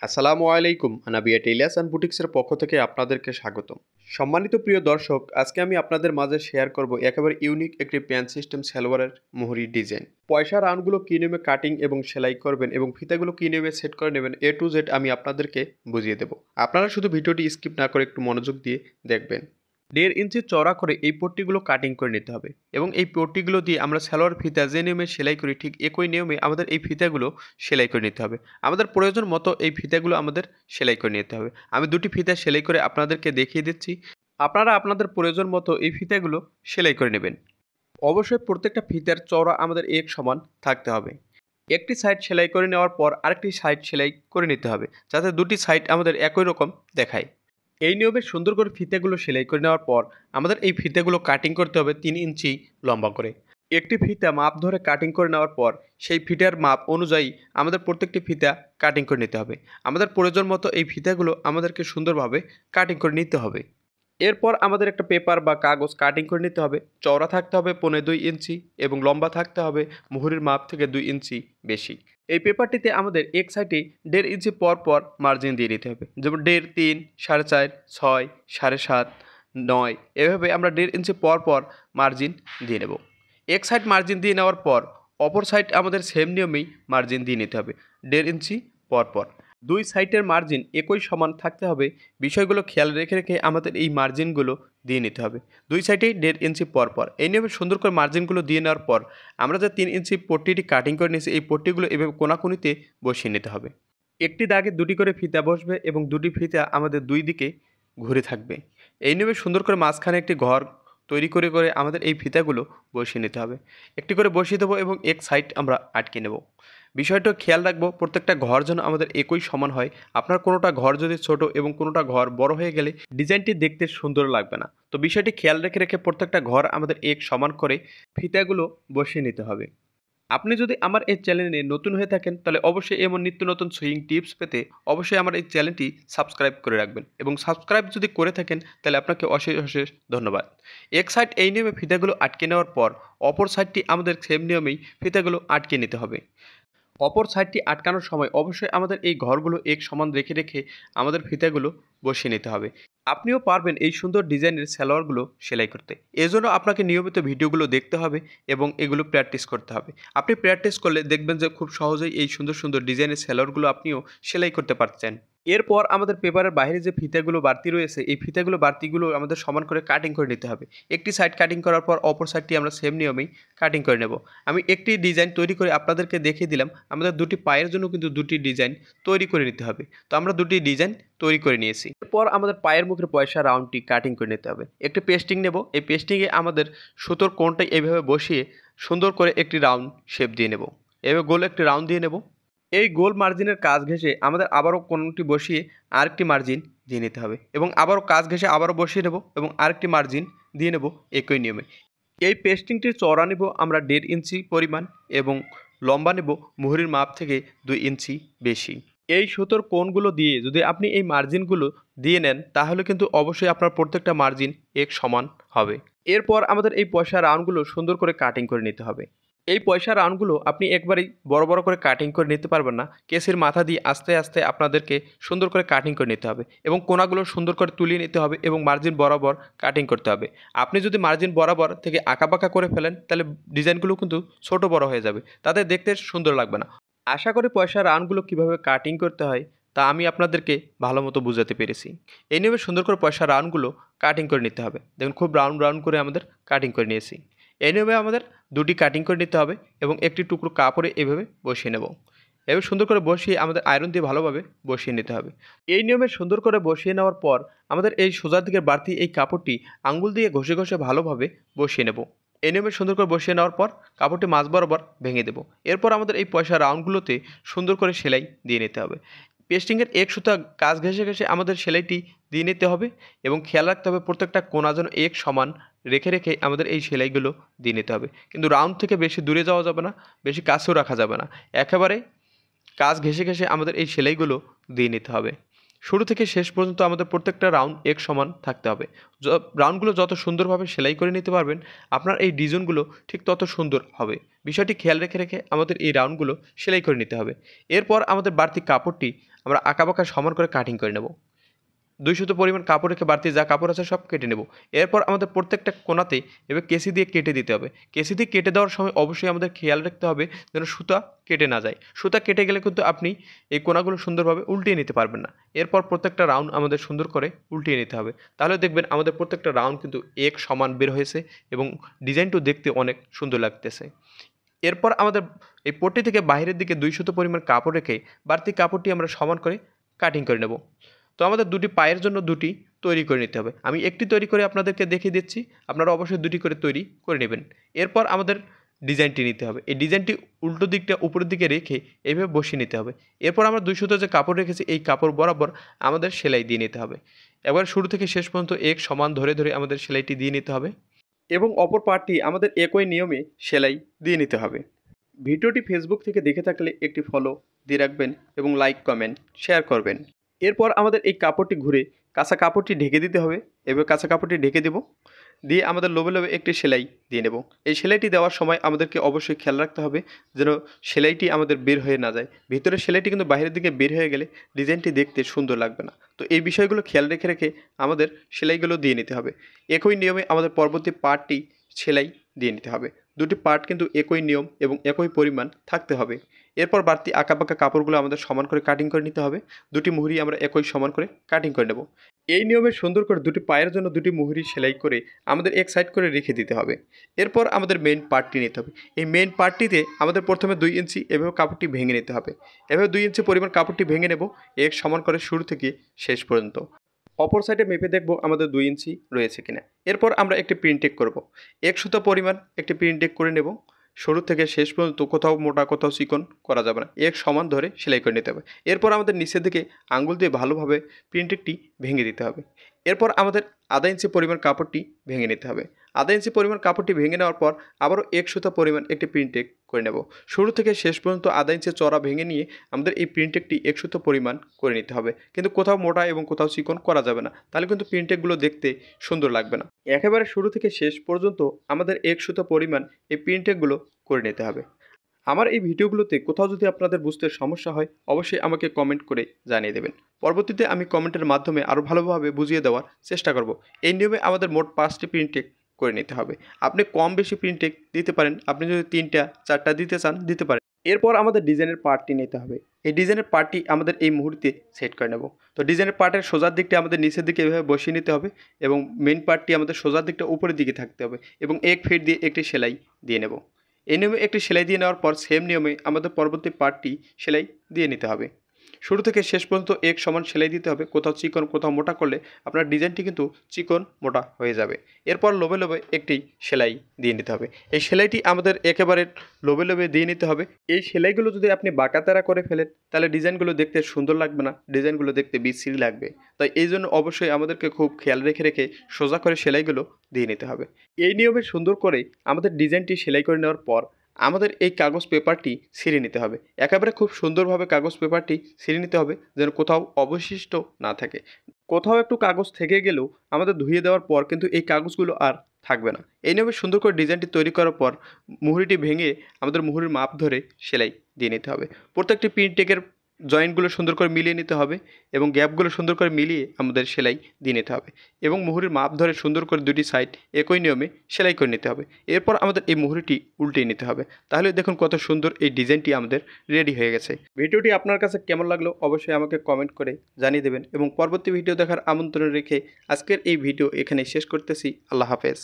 আসসালামু আলাইকুম। Anabia tailors and বুটিক্সের পক্ষ থেকে আপনাদেরকে স্বাগতম। সম্মানিত প্রিয় দর্শক, আজকে আমি আপনাদের মাঝে শেয়ার করব একেবারে ইউনিক একটি প্যান্ট সিস্টেম সালোয়ারের মোহরি ডিজাইন। পয়সা রাউন্ডগুলো কী নিয়মে কাটিং এবং সেলাই করবেন এবং ফিতাগুলো কী নিয়মে সেট করে নেবেন A to Z আমি আপনাদেরকে বুঝিয়ে দেব। আপনারা শুধু ভিডিওটি স্কিপ না করে একটু মনোযোগ দিয়ে দেখবেন। 1.5 ইঞ্চি চওড়া করে এই পট্টিগুলো কাটিং করে নিতে হবে এবং এই পট্টিগুলো দিয়ে আমরা সালোয়ার ফিতা যে নিয়মে সেলাই করি ঠিক একই নিয়মে আমাদের এই ফিতাগুলো সেলাই করে নিতে হবে। আমাদের প্রয়োজন মতো এই ফিতাগুলো আমাদের সেলাই করে নিতে হবে। আমি দুটি ফিতা সেলাই করে আপনাদেরকে দেখিয়ে দিচ্ছি। আপনারা আপনাদের প্রয়োজন মতো এই ফিতাগুলো সেলাই করে নেবেন। অবশ্যই প্রত্যেকটা ফিতার চওড়া আমাদের এক সমান থাকতে হবে। একটি সাইড সেলাই করে নেওয়ার পর আরেকটি সাইড সেলাই করে নিতে হবে, যাতে দুটি সাইড আমাদের একই রকম দেখায়। এই নিয়মে সুন্দর করে ফিতাগুলো সেলাই করে নেওয়ার পর আমাদের এই ফিতাগুলো কাটিং করতে হবে 3 ইঞ্চি লম্বা করে। একটি ফিতা মাপ ধরে কাটিং করে নেওয়ার পর সেই ফিতার মাপ অনুযায়ী আমাদের প্রত্যেকটি ফিতা কাটিং করে নিতে হবে। আমাদের প্রয়োজন মতো এই ফিতাগুলো আমাদেরকে সুন্দরভাবে কাটিং করে নিতে হবে। এরপর আমাদের একটা পেপার বা কাগজ কাটিং করে নিতে হবে। চওড়া থাকতে হবে 2.5 ইঞ্চি এবং লম্বা থাকতে হবে মুহুরির মাপ থেকে 2 ইঞ্চি বেশি। এই পেপারটিতে আমাদের এক সাইডে 1.5 ইঞ্চি পর পর মার্জিন দিয়ে নিতে হবে, যেমন 1.5, 3, 4.5, 6, 7.5, 9 এভাবে আমরা 1.5 ইঞ্চি পর পর মার্জিন দিয়ে নেব। এক সাইড মার্জিন দিয়ে নেওয়ার পর অপর সাইড আমাদের সেম নিয়মেই মার্জিন দিয়ে নিতে হবে 1.5 ইঞ্চি পর পর। দুই সাইডের মার্জিন একই সমান থাকতে হবে। বিষয়গুলো খেয়াল রেখে রেখে আমাদের এই মার্জিনগুলো দিয়ে নিতে হবে দুই সাইডেই 1.5 ইঞ্চি পর পর। এই নিয়মে সুন্দর করে মার্জিনগুলো দিয়ে নেওয়ার পর আমরা যে 3 ইঞ্চি পট্টিটি কাটিং করে নিয়েছি এই পট্টিগুলো এভাবে কোনাকুনিতে বসিয়ে নিতে হবে। একটি দাগে দুটি করে ফিতা বসবে এবং দুটি ফিতা আমাদের দুই দিকে ঘুরে থাকবে। এই নিয়মে সুন্দর করে মাঝখানে একটি ঘর তৈরি করে করে আমাদের এই ফিতাগুলো বসিয়ে নিতে হবে। একটি করে বসিয়ে দেবো এবং এক সাইড আমরা আটকে নেব। বিষয়টা খেয়াল রাখবো প্রত্যেকটা ঘর যেন আমাদের একই সমান হয়। আপনার কোনোটা ঘর যদি ছোট এবং কোনোটা ঘর বড় হয়ে গেলে ডিজাইনটি দেখতে সুন্দর লাগবে না। তো বিষয়টি খেয়াল রেখে রেখে প্রত্যেকটা ঘর আমাদের এক সমান করে ফিতাগুলো বসিয়ে নিতে হবে। আপনি যদি আমার এই চ্যানেলে নতুন হয়ে থাকেন তাহলে অবশ্যই এমন নিত্য নতুন সুইং টিপস পেতে অবশ্যই আমার এই চ্যানেলটি সাবস্ক্রাইব করে রাখবেন এবং সাবস্ক্রাইব যদি করে থাকেন তাহলে আপনাকে অশেষ অশেষ ধন্যবাদ। এক সাইড এই নিয়মে ফিতাগুলো আটকে নেওয়ার পর অপর সাইডটি আমাদের সেম নিয়মেই ফিতাগুলো আটকে নিতে হবে। অপর সাইডটি আটকানোর সময় অবশ্যই আমাদের এই ঘরগুলো এক সমান রেখে রেখে আমাদের ফিতাগুলো বসিয়ে নিতে হবে। আপনিও পারবেন এই সুন্দর ডিজাইনের সালোয়ারগুলো সেলাই করতে। এজন্য আপনাকে নিয়মিত ভিডিওগুলো দেখতে হবে এবং এগুলো প্র্যাকটিস করতে হবে। আপনি প্র্যাকটিস করলে দেখবেন যে খুব সহজেই এই সুন্দর সুন্দর ডিজাইনের সালোয়ারগুলো আপনিও সেলাই করতে পারছেন। এরপর আমাদের পেপারের বাইরে যে ফিতাগুলো বাড়তি রয়েছে এই ফিতাগুলো বাড়তিগুলো আমাদের সমান করে কাটিং করে নিতে হবে। একটি সাইড কাটিং করার পর অপর সাইডটি আমরা সেম নিয়মেই কাটিং করে নেব। আমি একটি ডিজাইন তৈরি করে আপনাদেরকে দেখিয়ে দিলাম। আমাদের দুটি পায়ের জন্য কিন্তু দুটি ডিজাইন তৈরি করে নিতে হবে। তো আমরা দুটি ডিজাইন তৈরি করে নিয়েছি। এরপর আমাদের পায়ের মুখের পয়সা রাউন্ডটি কাটিং করে নিতে হবে। একটি পেস্টিং নেব। এই পেস্টিংয়ে আমাদের সুতোর কোণটা এইভাবে বসিয়ে সুন্দর করে একটি রাউন্ড শেপ দিয়ে নেব। এভাবে গোল একটি রাউন্ড দিয়ে নেব। এই গোল মার্জিনের কাজ ঘেঁষে আমাদের আবারও কোণটি বসিয়ে আরেকটি মার্জিন দিয়ে নিতে হবে এবং আবারও কাজ ঘেঁষে আবারও বসিয়ে নেব এবং আরেকটি মার্জিন দিয়ে নেব একই নিয়মে। এই পেস্টিংটির চওড়া নেব আমরা 1.5 ইঞ্চি পরিমাণ এবং লম্বা নেব মুহুরির মাপ থেকে 2 ইঞ্চি বেশি। এই সুতোর কোণগুলো দিয়ে যদি আপনি এই মার্জিনগুলো দিয়ে নেন তাহলে কিন্তু অবশ্যই আপনার প্রত্যেকটা মার্জিন এক সমান হবে। এরপর আমাদের এই পয়সা রাউন্ডগুলো সুন্দর করে কাটিং করে নিতে হবে। এই পয়সা রাউন্ডগুলো আপনি একবারেই বড় বড় করে কাটিং করে নিতে পারবেন না। কেসের মাথা দিয়ে আস্তে আস্তে আপনাদেরকে সুন্দর করে কাটিং করে নিতে হবে এবং কোণাগুলো সুন্দর করে তুলিয়ে নিতে হবে এবং মার্জিন বরাবর কাটিং করতে হবে। আপনি যদি মার্জিন বরাবর থেকে আঁকাবাঁকা করে ফেলেন তাহলে ডিজাইনগুলো কিন্তু ছোট বড় হয়ে যাবে, তাতে দেখতে সুন্দর লাগবে না। আশা করি পয়সা রাউন্ডগুলো কীভাবে কাটিং করতে হয় তা আমি আপনাদেরকে ভালো মতো বুঝাতে পেরেছি। এই নিয়মে সুন্দর করে পয়সা রাউন্ডগুলো কাটিং করে নিতে হবে। দেখুন খুব রাউন্ড রাউন্ড করে আমাদের কাটিং করে নিয়েছি। এই নিয়মে আমাদের দুটি কাটিং করে নিতে হবে এবং একটি টুকরো কাপড়ে এভাবে বসিয়ে নেব। এভাবে সুন্দর করে বসিয়ে আমাদের আয়রন দিয়ে ভালোভাবে বসিয়ে নিতে হবে। এই নিয়মে সুন্দর করে বসিয়ে নেওয়ার পর আমাদের এই সোজা দিকের বাড়তি এই কাপড়টি আঙ্গুল দিয়ে ঘষে ঘষে ভালোভাবে বসিয়ে নেব। এই নিয়মে সুন্দর করে বসিয়ে নেওয়ার পর কাপড়টি মাঝ বরাবর ভেঙে দেব। এরপর আমাদের এই পয়সা রাউন্ডগুলোতে সুন্দর করে সেলাই দিয়ে নিতে হবে। পেস্টিংয়ের এক সুতা কাজ ঘেঁষে ঘেঁষে আমাদের সেলাইটি দিয়ে নিতে হবে এবং খেয়াল রাখতে হবে প্রত্যেকটা কোণা যেন এক সমান রেখে রেখে আমাদের এই সেলাইগুলো দিয়ে নিতে হবে। কিন্তু রাউন্ড থেকে বেশি দূরে যাওয়া যাবে না, বেশি কাছেও রাখা যাবে না। একেবারে কাজ ঘেঁষে ঘেঁষে আমাদের এই সেলাইগুলো দিয়ে নিতে হবে। শুরু থেকে শেষ পর্যন্ত আমাদের প্রত্যেকটা রাউন্ড এক সমান থাকতে হবে। রাউন্ডগুলো যত সুন্দরভাবে সেলাই করে নিতে পারবেন আপনার এই ডিজাইনগুলো ঠিক তত সুন্দর হবে। বিষয়টি খেয়াল রেখে রেখে আমাদের এই রাউন্ডগুলো সেলাই করে নিতে হবে। এরপর আমাদের বাড়তি কাপড়টি আমরা আঁকাবাঁকা সমান করে কাটিং করে নেব। 2 সুতো পরিমাণ কাপড় রেখে বাড়তি যা কাপড় আছে সব কেটে নেব। এরপর আমাদের প্রত্যেকটা কোণাতে এভাবে কেঁচি দিয়ে কেটে দিতে হবে। কেঁচি দিয়ে কেটে দেওয়ার সময় অবশ্যই আমাদের খেয়াল রাখতে হবে যেন সুতা কেটে না যায়। সুতা কেটে গেলে কিন্তু আপনি এই কোণাগুলো সুন্দরভাবে উল্টিয়ে নিতে পারবেন না। এরপর প্রত্যেকটা রাউন্ড আমাদের সুন্দর করে উল্টিয়ে নিতে হবে। তাহলে দেখবেন আমাদের প্রত্যেকটা রাউন্ড কিন্তু এক সমান বের হয়েছে এবং ডিজাইনটাও দেখতে অনেক সুন্দর লাগতেছে। এরপর আমাদের এই পট্টি থেকে বাইরের দিকে 2 সুতো পরিমাণ কাপড় রেখে বাড়তি কাপড়টি আমরা সমান করে কাটিং করে নেব। তো আমাদের দুটি পায়ের জন্য দুটি তৈরি করে নিতে হবে। আমি একটি তৈরি করে আপনাদেরকে দেখিয়ে দিচ্ছি, আপনারা অবশ্যই দুটি করে তৈরি করে নেবেন। এরপর আমাদের ডিজাইনটি নিতে হবে। এই ডিজাইনটি উল্টো দিকটা উপরের দিকে রেখে এইভাবে বসিয়ে নিতে হবে। এরপর আমরা 2 সুতো যে কাপড় রেখেছি এই কাপড় বরাবর আমাদের সেলাই দিয়ে নিতে হবে। এবার শুরু থেকে শেষ পর্যন্ত এক সমান ধরে ধরে আমাদের সেলাইটি দিয়ে নিতে হবে এবং অপর পার্টটি আমাদের একই নিয়মে সেলাই দিয়ে নিতে হবে। ভিডিওটি ফেসবুক থেকে দেখে থাকলে একটি ফলো দিয়ে রাখবেন এবং লাইক কমেন্ট শেয়ার করবেন। এরপর আমাদের এই কাপড়টি ঘুরে কাঁচা কাপড়টি ঢেকে দিতে হবে। এবার কাঁচা কাপড়টি ঢেকে দেব, দিয়ে আমাদের লোবে লোবে একটি সেলাই দিয়ে নেব। এই সেলাইটি দেওয়ার সময় আমাদেরকে অবশ্যই খেয়াল রাখতে হবে যেন সেলাইটি আমাদের বের হয়ে না যায়। ভিতরের সেলাইটি কিন্তু বাইরের দিকে বের হয়ে গেলে ডিজাইনটি দেখতে সুন্দর লাগবে না। তো এই বিষয়গুলো খেয়াল রেখে রেখে আমাদের সেলাইগুলো দিয়ে নিতে হবে। একই নিয়মে আমাদের পরবর্তী পার্টটি সেলাই দিয়ে নিতে হবে। দুটি পার্ট কিন্তু একই নিয়ম এবং একই পরিমাণ থাকতে হবে। এরপর বাড়তি আঁকাবাঁকা কাপড়গুলো আমাদের সমান করে কাটিং করে নিতে হবে। দুটি মুহুরি আমরা একই সমান করে কাটিং করে নেব। এই নিয়মে সুন্দর করে দুটি পায়ের জন্য দুটি মুহুরি সেলাই করে আমাদের এক সাইড করে রেখে দিতে হবে। এরপর আমাদের মেইন পার্টটি নিতে হবে। এই মেইন পার্টটিতে আমাদের প্রথমে 2 ইঞ্চি এভাবে কাপড়টি ভেঙে নিতে হবে। এভাবে 2 ইঞ্চি পরিমাণ কাপড়টি ভেঙে নেব এক সমান করে শুরু থেকে শেষ পর্যন্ত। অপর সাইডে মেপে দেখব আমাদের 2 ইঞ্চি রয়েছে কিনা। এরপর আমরা একটি প্রিন্টেক করব। 1 সুতা পরিমাণ একটি প্রিন্টেক করে নেব। শুরু থেকে শেষ পর্যন্ত কোথাও মোটা কোথাও চিকন করা যাবে না, এক সমান ধরে সেলাই করে নিতে হবে। এরপর আমাদের নিচের দিকে আঙ্গুল দিয়ে ভালোভাবে প্রিন্টেকটি ভেঙে দিতে হবে। এরপর আমাদের আধা ইঞ্চি পরিমাণ কাপড়টি ভেঙে নিতে হবে। আধা ইঞ্চি পরিমাণ কাপড়টি ভেঙে নেওয়ার পর আবারও 1 সুতা পরিমাণ একটি প্রিন্টেক করে নেব। শুরু থেকে শেষ পর্যন্ত আধা ইঞ্চি চড়া ভেঙে নিয়ে আমাদের এই প্রিন্টেকটি 1 সুতা পরিমাণ করে নিতে হবে। কিন্তু কোথাও মোটা এবং কোথাও চিকন করা যাবে না, তাহলে কিন্তু প্রিন্টেকগুলো দেখতে সুন্দর লাগবে না। একেবারে শুরু থেকে শেষ পর্যন্ত আমাদের 1 সুতা পরিমাণ এই প্রিন্টেকগুলো করে নিতে হবে। আমার এই ভিডিওগুলোতে কোথাও যদি আপনাদের বুঝতে সমস্যা হয় অবশ্যই আমাকে কমেন্ট করে জানিয়ে দেবেন। পরবর্তীতে আমি কমেন্টের মাধ্যমে আরও ভালোভাবে বুঝিয়ে দেওয়ার চেষ্টা করব। এই নিয়মে আমাদের মোট 5টি প্রিন্টেক করে নিতে হবে। আপনি কম বেশি প্রিন্টেক দিতে পারেন, আপনি যদি 3টা 4টা দিতে চান দিতে পারেন। এরপর আমাদের ডিজাইনের পার্টটি নিতে হবে। এই ডিজাইনের পার্টটি আমাদের এই মুহূর্তে সেট করে নেব। তো ডিজাইনের পার্টের সোজার দিকটা আমাদের নিচের দিকে এভাবে বসিয়ে নিতে হবে এবং মেইন পার্টটি আমাদের সোজার দিকটা উপরের দিকে থাকতে হবে এবং 1 ফিট দিয়ে একটি সেলাই দিয়ে নেব। এই নিয়মে একটি সেলাই দিয়ে নেওয়ার পর সেম নিয়মে আমাদের পরবর্তী পার্টটি সেলাই দিয়ে নিতে হবে। শুরু থেকে শেষ পর্যন্ত এক সমান সেলাই দিতে হবে। কোথাও চিকন কোথাও মোটা করলে আপনার ডিজাইনটি কিন্তু চিকন মোটা হয়ে যাবে। এরপর লোবে লোবে একটি সেলাই দিয়ে নিতে হবে। এই সেলাইটি আমাদের একেবারে লোবে লোবে দিয়ে নিতে হবে। এই সেলাইগুলো যদি আপনি বাঁকাতেরা করে ফেলেন তাহলে ডিজাইনগুলো দেখতে সুন্দর লাগবে না, ডিজাইনগুলো দেখতে বিশ্রী লাগবে। তাই এই জন্য অবশ্যই আমাদেরকে খুব খেয়াল রেখে রেখে সোজা করে সেলাইগুলো দিয়ে নিতে হবে। এই নিয়মে সুন্দর করে আমাদের ডিজাইনটি সেলাই করে নেওয়ার পর আমাদের এই কাগজ পেপারটি ছিঁড়ে নিতে হবে। একেবারে খুব সুন্দরভাবে কাগজ পেপারটি ছিঁড়ে নিতে হবে যেন কোথাও অবশিষ্ট না থাকে। কোথাও একটু কাগজ থেকে গেলেও আমাদের ধুয়ে দেওয়ার পর কিন্তু এই কাগজগুলো আর থাকবে না। এই নিয়মে সুন্দর করে ডিজাইনটি তৈরি করার পর মুহুরিটি ভেঙে আমাদের মুহুরির মাপ ধরে সেলাই দিয়ে নিতে হবে। প্রত্যেকটি প্রিন্টেকের জয়েন্টগুলো সুন্দর করে মিলিয়ে নিতে হবে এবং গ্যাপগুলো সুন্দর করে মিলিয়ে আমাদের সেলাই দিয়ে নিতে হবে এবং মুহুরির মাপ ধরে সুন্দর করে দুটি সাইড একই নিয়মে সেলাই করে নিতে হবে। এরপর আমাদের এই মুহুরিটি উল্টিয়ে নিতে হবে। তাহলে দেখুন কত সুন্দর এই ডিজাইনটি আমাদের রেডি হয়ে গেছে। ভিডিওটি আপনার কাছে কেমন লাগলো অবশ্যই আমাকে কমেন্ট করে জানিয়ে দেবেন এবং পরবর্তী ভিডিও দেখার আমন্ত্রণ রেখে আজকের এই ভিডিও এখানেই শেষ করতেছি। আল্লাহ হাফেজ।